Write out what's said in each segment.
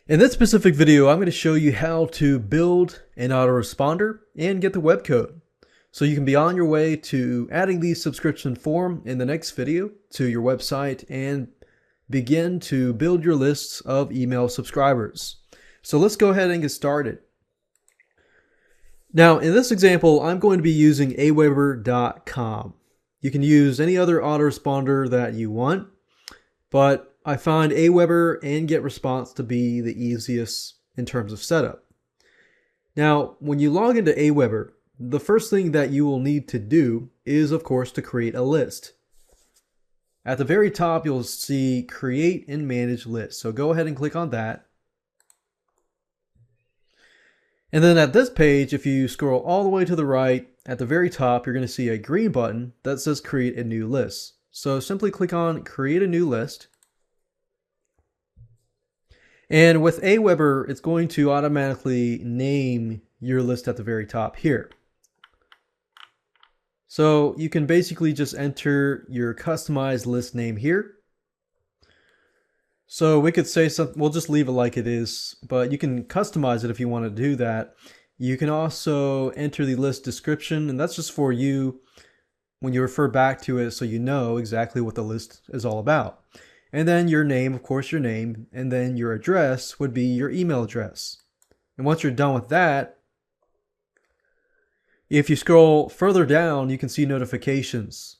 In this specific video, I'm going to show you how to build an autoresponder and get the web code. So you can be on your way to adding the subscription form in the next video to your website and begin to build your lists of email subscribers. So let's go ahead and get started. Now, in this example, I'm going to be using aweber.com. You can use any other autoresponder that you want, but I find Aweber and GetResponse to be the easiest in terms of setup. Now, when you log into Aweber, the first thing that you will need to do is, of course, to create a list. At the very top, you'll see Create and Manage List. So go ahead and click on that. And then at this page, if you scroll all the way to the right, at the very top, you're going to see a green button that says Create a New List. So simply click on Create a New List. And with Aweber, it's going to automatically name your list at the very top here. So you can basically just enter your customized list name here. So we could say something, we'll just leave it like it is, but you can customize it if you want to do that. You can also enter the list description, and that's just for you when you refer back to it so you know exactly what the list is all about. And then your name, of course, your name, and then your address would be your email address. And once you're done with that, if you scroll further down, you can see notifications.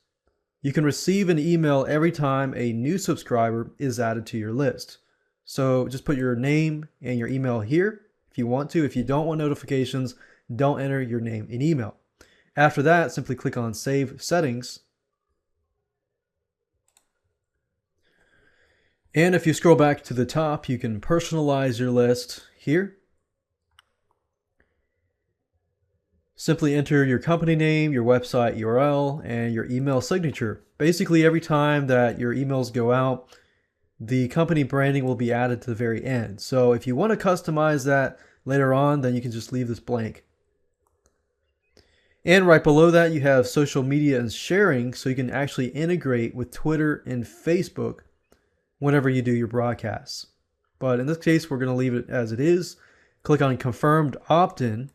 You can receive an email every time a new subscriber is added to your list. So just put your name and your email here if you want to. If you don't want notifications, don't enter your name and email. After that, simply click on Save Settings. And if you scroll back to the top, you can personalize your list here. Simply enter your company name, your website URL, and your email signature. Basically, every time that your emails go out, the company branding will be added to the very end. So if you want to customize that later on, then you can just leave this blank. And right below that, you have social media and sharing, so you can actually integrate with Twitter and Facebook whenever you do your broadcasts. But in this case, we're going to leave it as it is. Click on Confirmed Opt-in.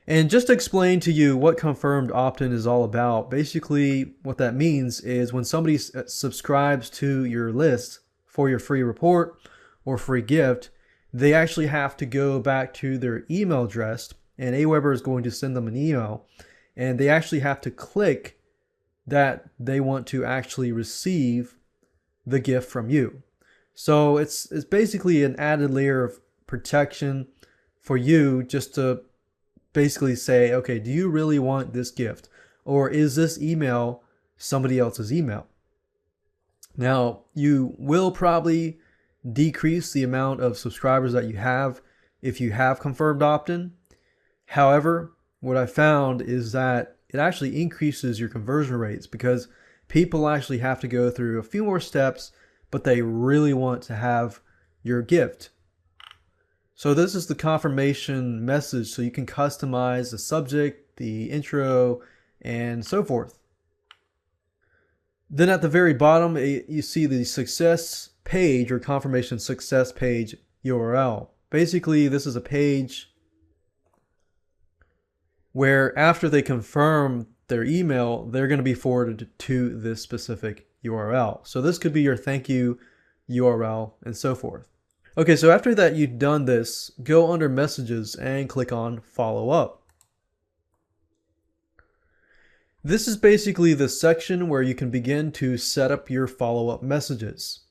And just to explain to you what confirmed opt-in is all about, basically what that means is when somebody subscribes to your list for your free report or free gift, they actually have to go back to their email address, and Aweber is going to send them an email, and they actually have to click that they want to actually receive the gift from you. So it's basically an added layer of protection for you, just to basically say, okay, do you really want this gift? Or is this email somebody else's email? Now, you will probably decrease the amount of subscribers that you have if you have confirmed opt-in. However, what I found is that it actually increases your conversion rates because people actually have to go through a few more steps, but they really want to have your gift. So this is the confirmation message, so you can customize the subject, the intro, and so forth. Then at the very bottom, you see the success page or confirmation success page URL. Basically, this is a page where after they confirm their email, they're going to be forwarded to this specific URL. So this could be your thank you URL and so forth. Okay, so after that you've done this, go under Messages and click on Follow Up. This is basically the section where you can begin to set up your follow-up messages.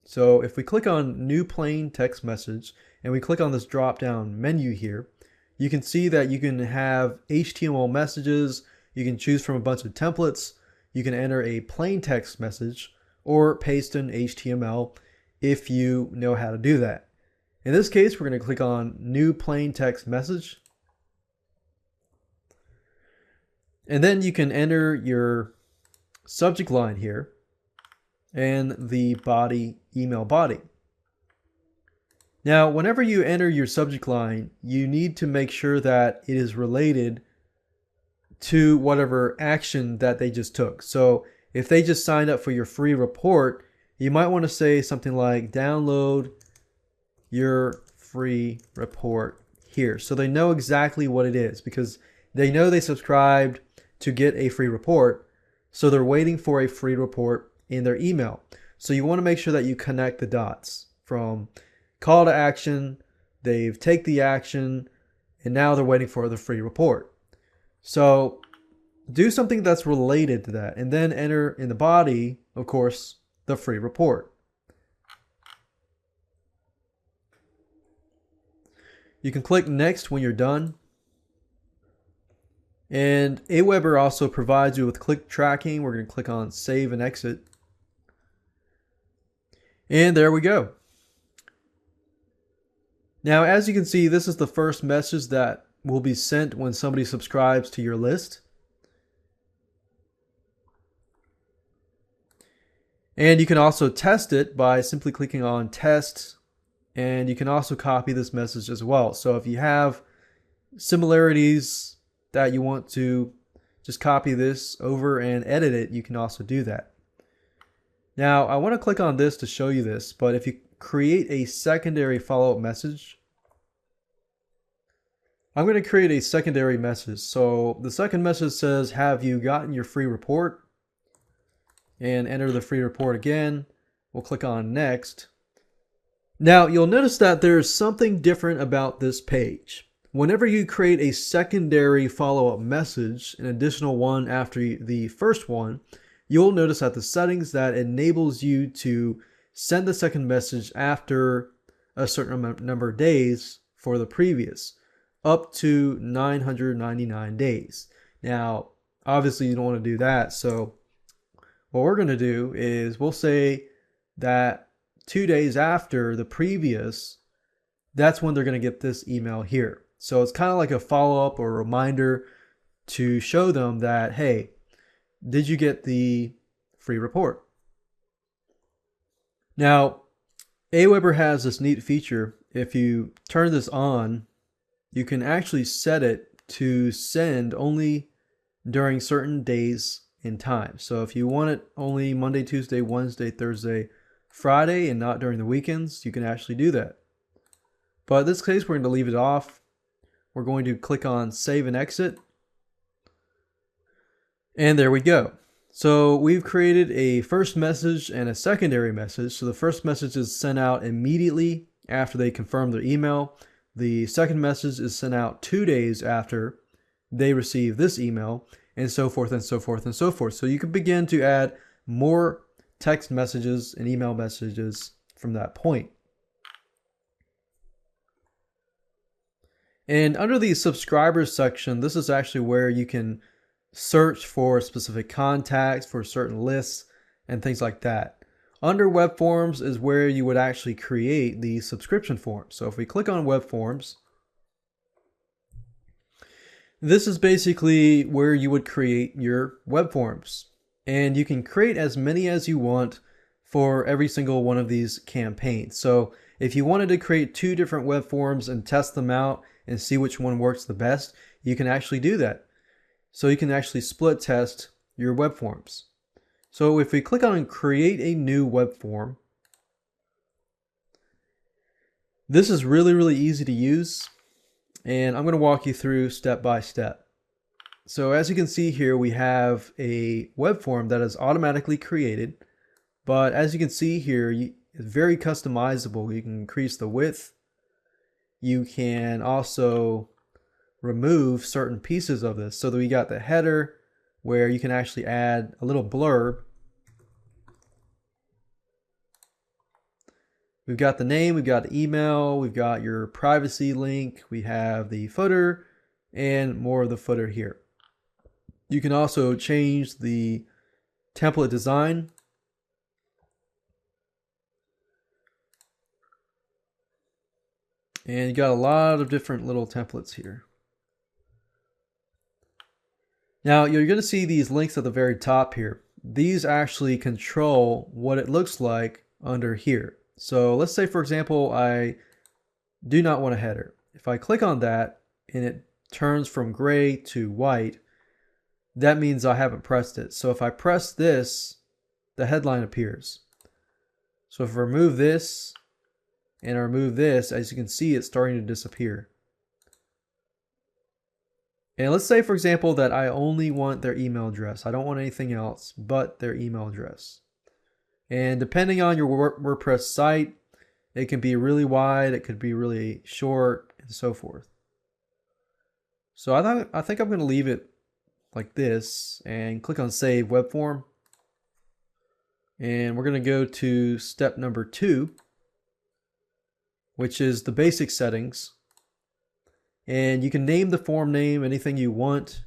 So if we click on New Plain Text Message and we click on this drop-down menu here, you can see that you can have HTML messages, you can choose from a bunch of templates, you can enter a plain text message or paste in HTML if you know how to do that. In this case, we're going to click on New Plain Text Message. And then you can enter your subject line here and the body, email body. Now, whenever you enter your subject line, you need to make sure that it is related to whatever action that they just took. So if they just signed up for your free report, you might want to say something like download your free report here, so they know exactly what it is, because they know they subscribed to get a free report, so they're waiting for a free report in their email. So you want to make sure that you connect the dots from call to action, they've taken the action, and now they're waiting for the free report. So do something that's related to that, and then enter in the body, of course, the free report. You can click next when you're done. And Aweber also provides you with click tracking. We're going to click on save and exit. And there we go. Now, as you can see, this is the first message that will be sent when somebody subscribes to your list. And you can also test it by simply clicking on test, and you can also copy this message as well. So if you have similarities that you want to just copy this over and edit it, you can also do that. Now, I want to click on this to show you this, but if you create a secondary follow-up message, I'm going to create a secondary message. So the second message says, have you gotten your free report? And enter the free report again. We'll click on next. Now you'll notice that there's something different about this page. Whenever you create a secondary follow-up message, an additional one after the first one, you'll notice that the settings that enables you to send the second message after a certain number of days for the previous, up to 999 days. Now, obviously you don't want to do that, so what we're going to do is we'll say that 2 days after the previous, that's when they're going to get this email here. So it's kind of like a follow-up or a reminder to show them that, hey, did you get the free report? Now, Aweber has this neat feature. If you turn this on, you can actually set it to send only during certain days in time. So if you want it only Monday, Tuesday, Wednesday, Thursday, Friday, and not during the weekends, you can actually do that. But in this case, we're going to leave it off. We're going to click on save and exit. And there we go. So we've created a first message and a secondary message. So the first message is sent out immediately after they confirm their email. The second message is sent out 2 days after they receive this email, and so forth and so forth and so forth. So you can begin to add more text messages and email messages from that point. And under the subscribers section, this is actually where you can search for specific contacts for certain lists and things like that. Under web forms is where you would actually create the subscription form. So if we click on web forms, this is basically where you would create your web forms. And you can create as many as you want for every single one of these campaigns. So if you wanted to create 2 different web forms and test them out and see which one works the best, you can actually do that. So you can actually split test your web forms. So if we click on create a new web form, this is really easy to use. And I'm going to walk you through step by step. So as you can see here, we have a web form that is automatically created. But as you can see here, it's very customizable. You can increase the width. You can also remove certain pieces of this. So that we got the header where you can actually add a little blurb. We've got the name, we've got the email, we've got your privacy link, we have the footer, and more of the footer here. You can also change the template design. And you got a lot of different little templates here. Now you're going to see these links at the very top here. These actually control what it looks like under here. So let's say, for example, I do not want a header. If I click on that and it turns from gray to white, that means I haven't pressed it. So if I press this, the headline appears. So if I remove this and I remove this, as you can see, it's starting to disappear. And let's say, for example, that I only want their email address. I don't want anything else but their email address. And depending on your WordPress site, it can be really wide, it could be really short, and so forth. So I think I'm going to leave it like this and click on Save Web Form. And we're going to go to step number 2, which is the basic settings. And you can name the form name anything you want.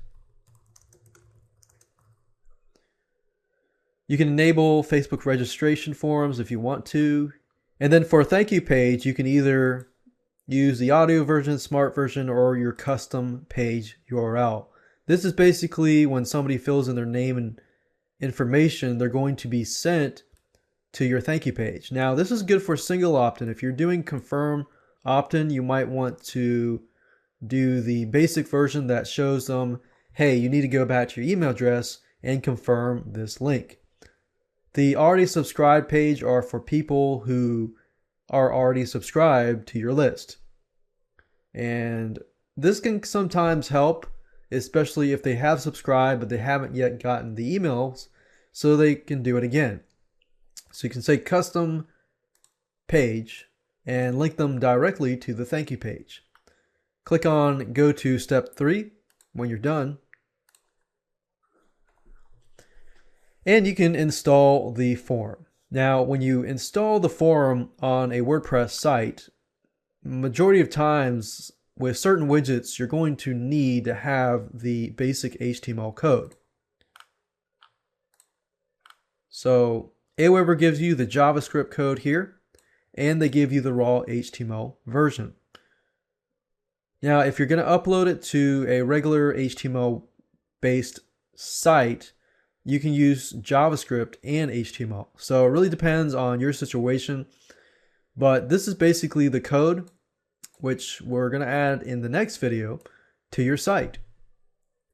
You can enable Facebook registration forms if you want to. And then for a thank you page, you can either use the audio version, smart version, or your custom page URL. This is basically when somebody fills in their name and information, they're going to be sent to your thank you page. Now, this is good for single opt-in. If you're doing confirm opt-in, you might want to do the basic version that shows them, hey, you need to go back to your email address and confirm this link. The already subscribed page are for people who are already subscribed to your list. And this can sometimes help, especially if they have subscribed but they haven't yet gotten the emails, so they can do it again. So you can say custom page and link them directly to the thank you page. Click on go to step 3 when you're done. And you can install the form. Now, when you install the form on a WordPress site, majority of times with certain widgets, you're going to need to have the basic HTML code. So Aweber gives you the JavaScript code here, and they give you the raw HTML version. Now, if you're going to upload it to a regular HTML-based site, you can use JavaScript and HTML. So it really depends on your situation. But this is basically the code, which we're going to add in the next video to your site.